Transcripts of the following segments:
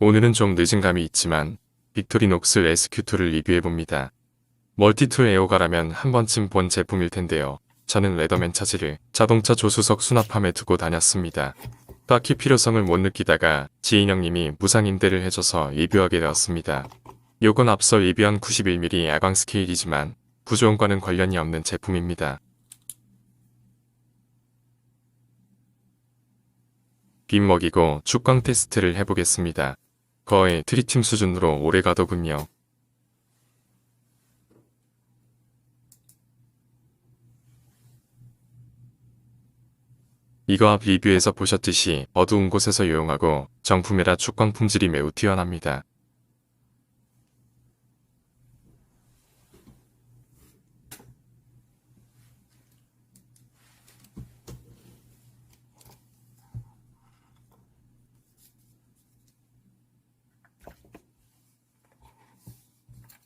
오늘은 좀 늦은 감이 있지만 빅토리녹스 SQ2를 리뷰해봅니다. 멀티툴 애호가라면 한 번쯤 본 제품일 텐데요. 저는 레더맨 차지를 자동차 조수석 수납함에 두고 다녔습니다. 딱히 필요성을 못 느끼다가 지인 형님이 무상 임대를 해줘서 리뷰하게 되었습니다. 요건 앞서 리뷰한 91mm 야광 스케일이지만 구조원과는 관련이 없는 제품입니다. 빔 먹이고 축광 테스트를 해보겠습니다. 거의 트리팀 수준으로 오래 가더군요. 이거 앞 리뷰에서 보셨듯이 어두운 곳에서 유용하고 정품이라 축광 품질이 매우 뛰어납니다.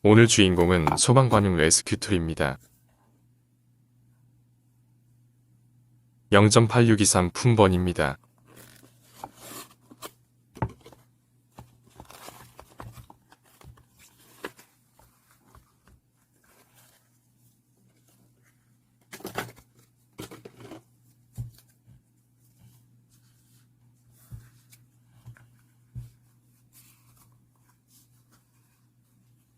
오늘 주인공은 소방관용 레스큐툴입니다. 0.8623 품번입니다.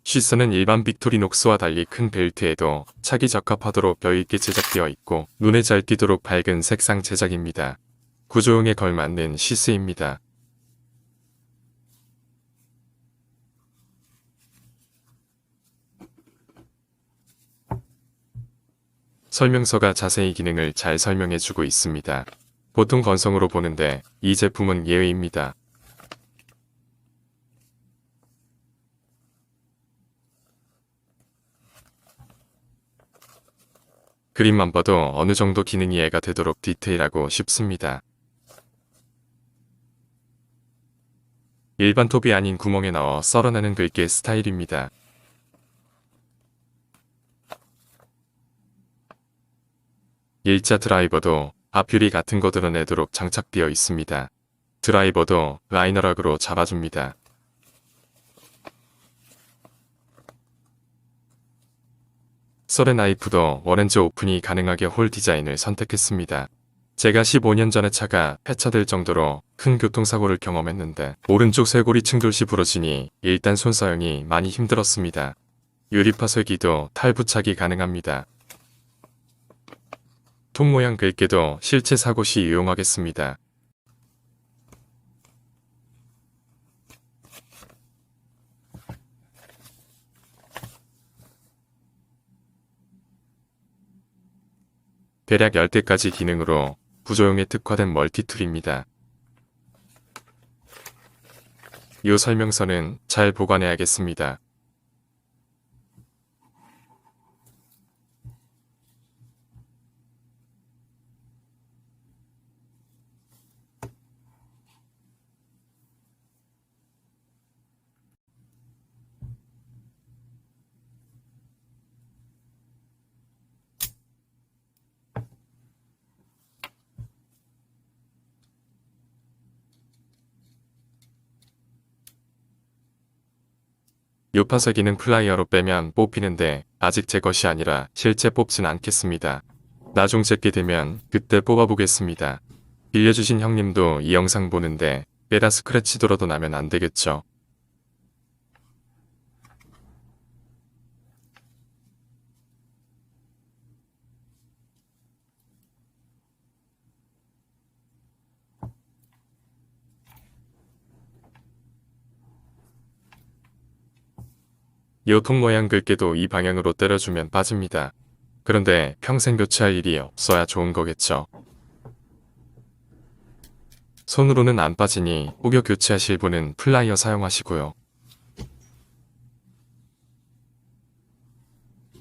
시선은 일반 빅토리녹스와 달리 큰 벨트에도 차기 적합하도록 여유있게 제작되어 있고 눈에 잘 띄도록 밝은 색상 제작입니다. 구조용에 걸맞는 시스입니다. 설명서가 자세히 기능을 잘 설명해주고 있습니다. 보통 건성으로 보는데 이 제품은 예외입니다. 그림만 봐도 어느 정도 기능이 이해가 되도록 디테일하고 쉽습니다. 일반 톱이 아닌 구멍에 넣어 썰어내는 글귀 스타일입니다. 일자 드라이버도 앞유리 같은 거 드러내도록 장착되어 있습니다. 드라이버도 라이너락으로 잡아줍니다. 썰의 나이프도 원렌즈 오픈이 가능하게 홀 디자인을 선택했습니다. 제가 15년 전에 차가 폐차될 정도로 큰 교통사고를 경험했는데 오른쪽 쇄골이 충돌시 부러지니 일단 손사용이 많이 힘들었습니다. 유리파쇄기도 탈부착이 가능합니다. 통 모양 글개도 실제 사고 시 유용하겠습니다. 대략 10대까지 기능으로 구조용에 특화된 멀티툴입니다. 이 설명서는 잘 보관해야겠습니다. 요파쇄 기능 플라이어로 빼면 뽑히는데 아직 제 것이 아니라 실제 뽑진 않겠습니다. 나중 제게 되면 그때 뽑아보겠습니다. 빌려주신 형님도 이 영상 보는데 빼다 스크래치더라도 나면 안 되겠죠. 요 통 모양 글개도 이 방향으로 때려주면 빠집니다. 그런데 평생 교체할 일이 없어야 좋은 거겠죠. 손으로는 안 빠지니 혹여 교체하실 분은 플라이어 사용하시고요.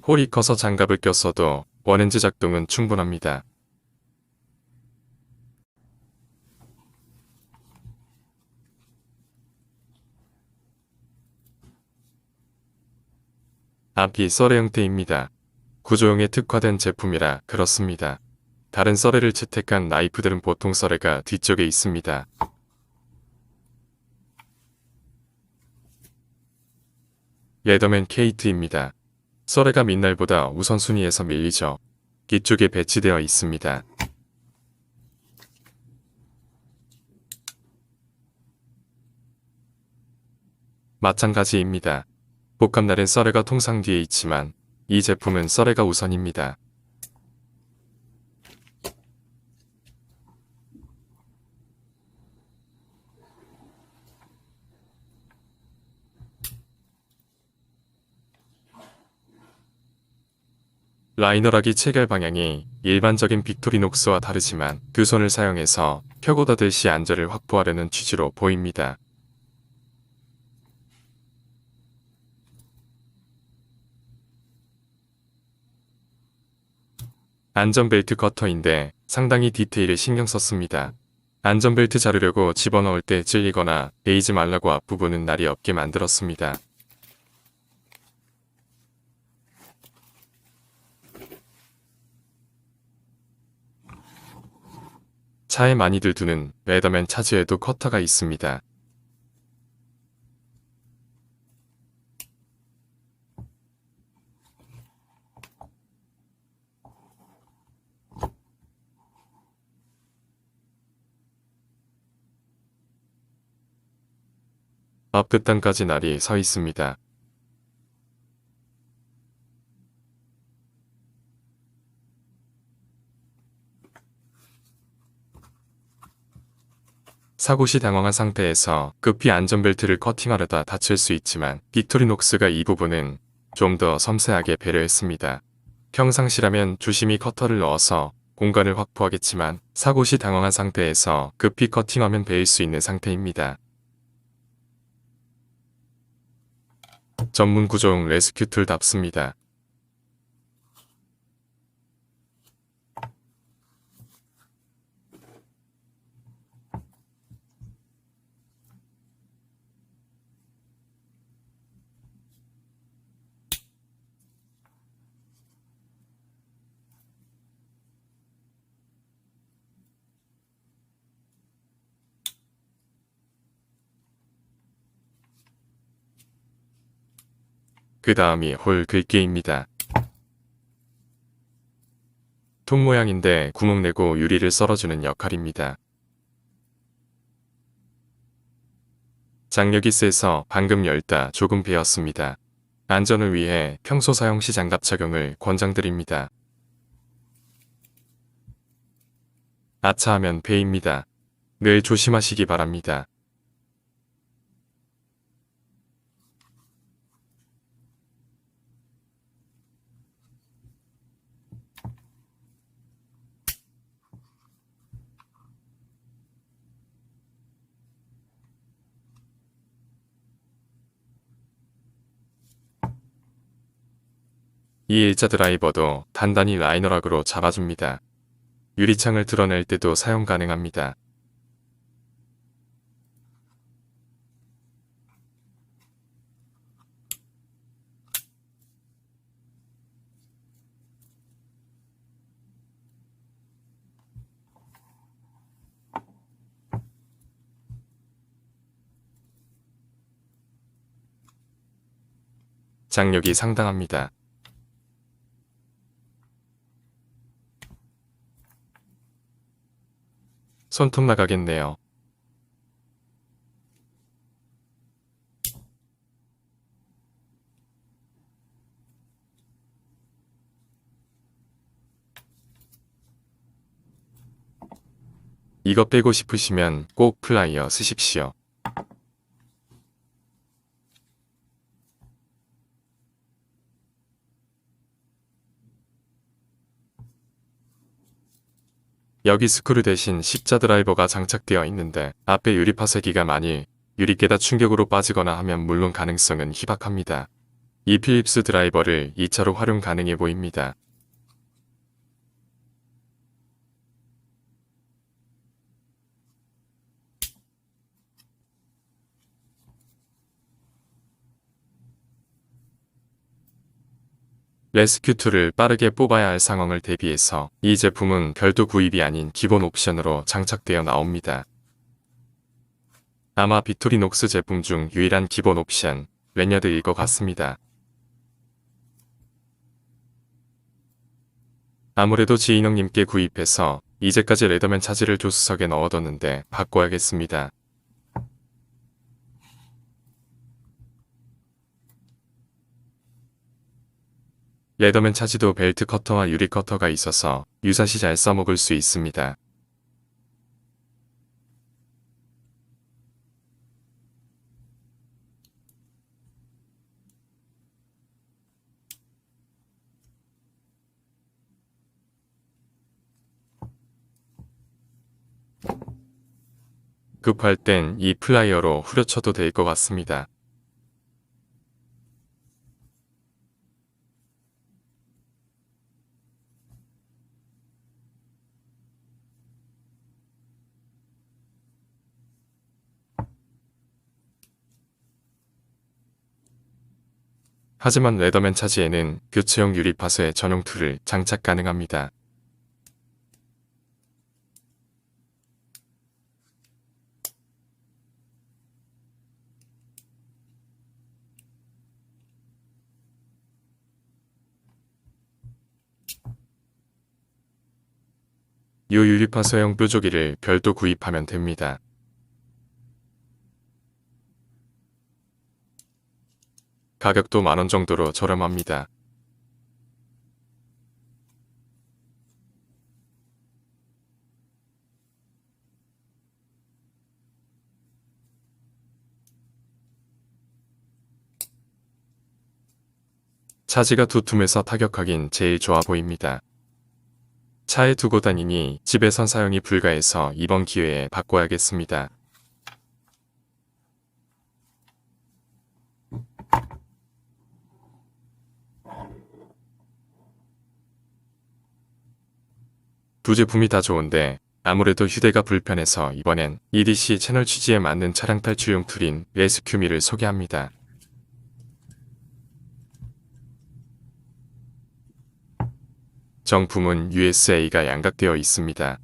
홀이 커서 장갑을 꼈어도 원렌즈 작동은 충분합니다. 앞이 썰의 형태입니다. 구조형에 특화된 제품이라 그렇습니다. 다른 썰레를 채택한 나이프들은 보통 썰레가 뒤쪽에 있습니다. 레더맨 케이트입니다. 썰레가 민날보다 우선순위에서 밀리죠. 뒤쪽에 배치되어 있습니다. 마찬가지입니다. 복합날엔 썰레가 통상 뒤에 있지만 이 제품은 썰레가 우선입니다. 라이너락이 체결 방향이 일반적인 빅토리녹스와 다르지만 두 손을 사용해서 펴고 닫을 시 안전을 확보하려는 취지로 보입니다. 안전벨트 커터인데 상당히 디테일에 신경 썼습니다. 안전벨트 자르려고 집어넣을 때 찔리거나 베이지 말라고 앞부분은 날이 없게 만들었습니다. 차에 많이들 두는 레더맨 차지에도 커터가 있습니다. 앞끝단까지 날이 서 있습니다. 사고 시 당황한 상태에서 급히 안전벨트를 커팅하려다 다칠 수 있지만 빅토리녹스가 이 부분은 좀 더 섬세하게 배려했습니다. 평상시라면 조심히 커터를 넣어서 공간을 확보하겠지만 사고 시 당황한 상태에서 급히 커팅하면 베일 수 있는 상태입니다. 전문 구조용 레스큐 툴답습니다. 그 다음이 홀 긁기입니다. 통 모양인데 구멍 내고 유리를 썰어주는 역할입니다. 장력이 세서 방금 열다 조금 베었습니다. 안전을 위해 평소 사용 시 장갑 착용을 권장드립니다. 아차하면 배입니다. 늘 조심하시기 바랍니다. 이 일자 드라이버도 단단히 라이너락으로 잡아줍니다. 유리창을 드러낼 때도 사용 가능합니다. 장력이 상당합니다. 손톱 나가겠네요. 이거 빼고 싶으시면 꼭 플라이어 쓰십시오. 여기 스크류 대신 십자 드라이버가 장착되어 있는데 앞에 유리파쇄기가 만일 유리깨다 충격으로 빠지거나 하면 물론 가능성은 희박합니다. 이 필립스 드라이버를 2차로 활용 가능해 보입니다. 레스큐2를 빠르게 뽑아야 할 상황을 대비해서 이 제품은 별도 구입이 아닌 기본 옵션으로 장착되어 나옵니다. 아마 빅토리녹스 제품 중 유일한 기본 옵션, 랜여드일 것 같습니다. 아무래도 지인형님께 구입해서 이제까지 레더맨 차지를 조수석에 넣어뒀는데 바꿔야겠습니다. 레더맨 차지도 벨트 커터와 유리 커터가 있어서 유사시 잘 써먹을 수 있습니다. 급할 땐 이 플라이어로 후려쳐도 될 것 같습니다. 하지만 레더맨 차지에는 교체용 유리파쇄 전용 툴을 장착 가능합니다. 이 유리파쇄용 뾰족이를 별도 구입하면 됩니다. 가격도 만원 정도로 저렴합니다. 차지가 두툼해서 타격하긴 제일 좋아 보입니다. 차에 두고 다니니 집에선 사용이 불가해서 이번 기회에 바꿔야겠습니다. 두 제품이 다 좋은데 아무래도 휴대가 불편해서 이번엔 EDC 채널 취지에 맞는 차량 탈출용 툴인 레스큐미를 소개합니다. 정품은 USA가 양각되어 있습니다.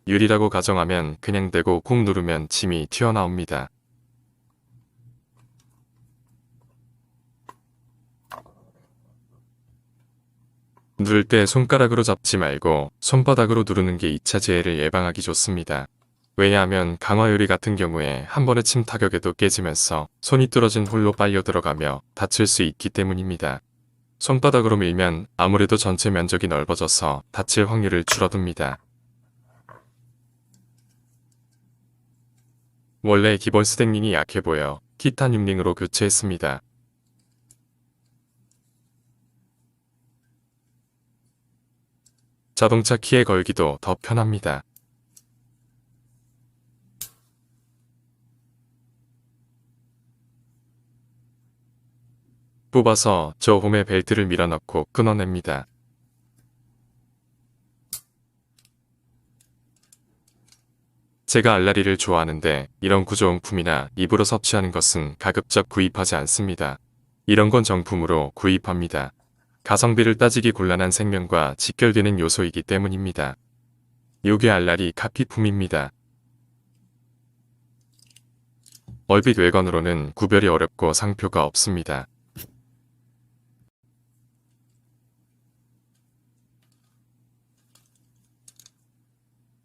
유리라고 가정하면 그냥 대고 꾹 누르면 침이 튀어나옵니다. 누를 때 손가락으로 잡지 말고 손바닥으로 누르는 게 2차 재해를 예방하기 좋습니다. 왜냐하면 강화유리 같은 경우에 한 번의 침 타격에도 깨지면서 손이 뚫어진 홀로 빨려 들어가며 다칠 수 있기 때문입니다. 손바닥으로 밀면 아무래도 전체 면적이 넓어져서 다칠 확률을 줄어듭니다. 원래 기본 스택링이 약해 보여 티타늄 링으로 교체했습니다. 자동차 키에 걸기도 더 편합니다. 뽑아서 저 홈에 벨트를 밀어넣고 끊어냅니다. 제가 알라리를 좋아하는데 이런 구조용품이나 입으로 섭취하는 것은 가급적 구입하지 않습니다. 이런 건 정품으로 구입합니다. 가성비를 따지기 곤란한 생명과 직결되는 요소이기 때문입니다. 요게 알라리 카피품입니다. 얼핏 외관으로는 구별이 어렵고 상표가 없습니다.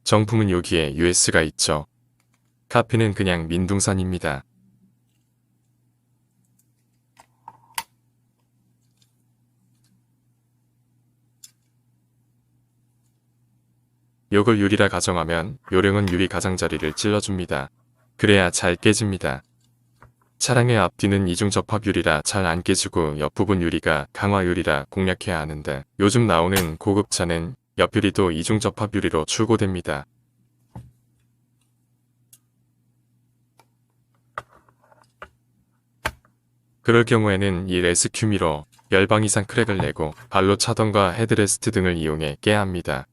정품은 여기에 US가 있죠. 카피는 그냥 민둥산입니다. 요걸 유리라 가정하면 요령은 유리 가장자리를 찔러줍니다. 그래야 잘 깨집니다. 차량의 앞뒤는 이중 접합 유리라 잘 안 깨지고 옆부분 유리가 강화 유리라 공략해야 하는데 요즘 나오는 고급차는 옆유리도 이중 접합 유리로 출고됩니다. 그럴 경우에는 이 레스큐미로 열방 이상 크랙을 내고 발로 차던가 헤드레스트 등을 이용해 깨야 합니다.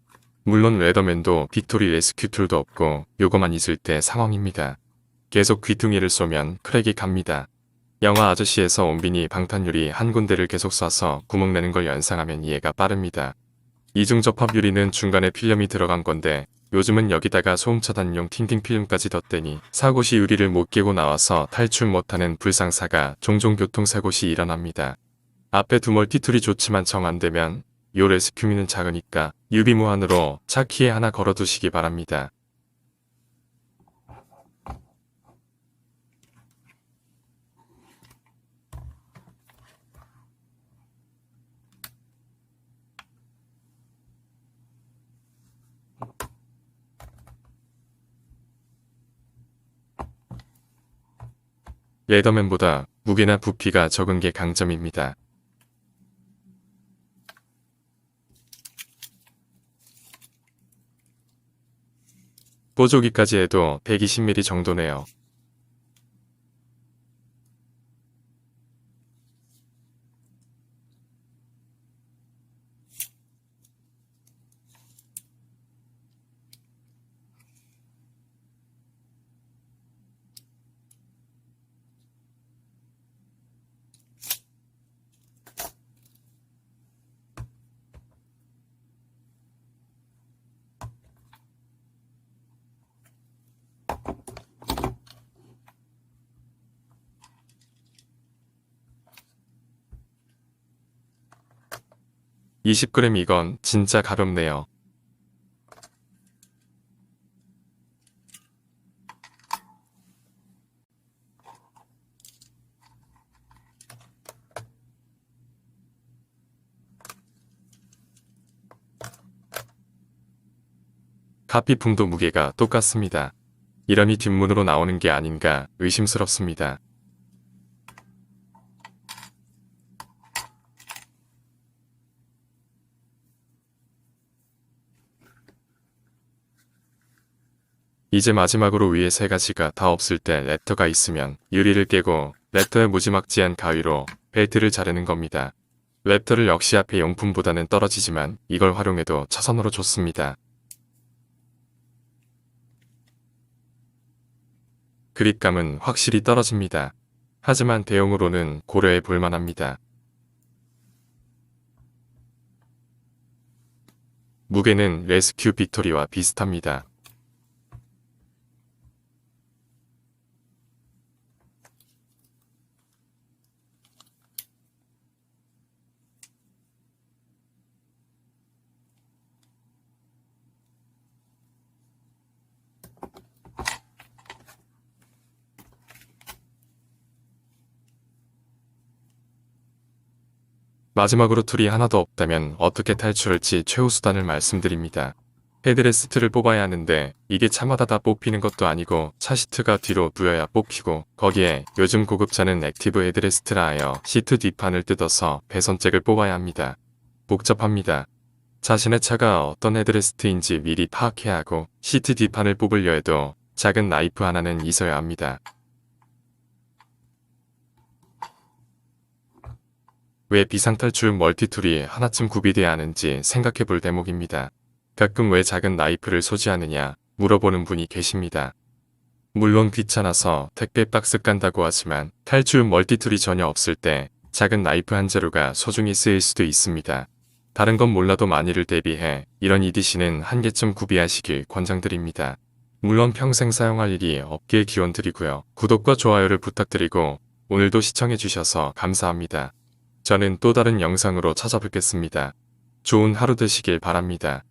물론 레더맨도 빅토리 레스큐 툴도 없고 요거만 있을 때 상황입니다. 계속 귀퉁이를 쏘면 크랙이 갑니다. 영화 아저씨에서 온빈이 방탄유리 한 군데를 계속 쏴서 구멍 내는 걸 연상하면 이해가 빠릅니다. 이중 접합 유리는 중간에 필름이 들어간 건데 요즘은 여기다가 소음 차단용 틴팅 필름까지 덧대니 사고 시 유리를 못 깨고 나와서 탈출 못하는 불상사가 종종 교통사고 시 일어납니다. 앞에 두 멀티툴이 좋지만 정 안되면 요 레스큐미는 작으니까 유비 무한으로 차 키에 하나 걸어두시기 바랍니다. 레더맨보다 무게나 부피가 적은 게 강점입니다. 뽀조기까지 해도 120mm 정도네요. (20g) 이건 진짜 가볍네요. 카피품도 무게가 똑같습니다. 이러니 뒷문으로 나오는 게 아닌가 의심스럽습니다. 이제 마지막으로 위에 세 가지가 다 없을 때 랩터가 있으면 유리를 깨고 랩터의 무지막지한 가위로 벨트를 자르는 겁니다. 랩터를 역시 앞의 용품보다는 떨어지지만 이걸 활용해도 차선으로 좋습니다. 그립감은 확실히 떨어집니다. 하지만 대용으로는 고려해 볼만합니다. 무게는 레스큐 빅토리와 비슷합니다. 마지막으로 툴이 하나도 없다면 어떻게 탈출할지 최후 수단을 말씀드립니다. 헤드레스트를 뽑아야 하는데 이게 차마다 다 뽑히는 것도 아니고 차 시트가 뒤로 누여야 뽑히고 거기에 요즘 고급차는 액티브 헤드레스트라 하여 시트 뒷판을 뜯어서 배선잭을 뽑아야 합니다. 복잡합니다. 자신의 차가 어떤 헤드레스트인지 미리 파악해야 하고 시트 뒷판을 뽑으려 해도 작은 나이프 하나는 있어야 합니다. 왜 비상탈출 멀티툴이 하나쯤 구비돼야 하는지 생각해 볼 대목입니다. 가끔 왜 작은 나이프를 소지하느냐 물어보는 분이 계십니다. 물론 귀찮아서 택배 박스 깐다고 하지만 탈출 멀티툴이 전혀 없을 때 작은 나이프 한 자루가 소중히 쓰일 수도 있습니다. 다른 건 몰라도 만일을 대비해 이런 EDC는 한 개쯤 구비하시길 권장드립니다. 물론 평생 사용할 일이 없길 기원드리고요. 구독과 좋아요를 부탁드리고 오늘도 시청해주셔서 감사합니다. 저는 또 다른 영상으로 찾아뵙겠습니다. 좋은 하루 되시길 바랍니다.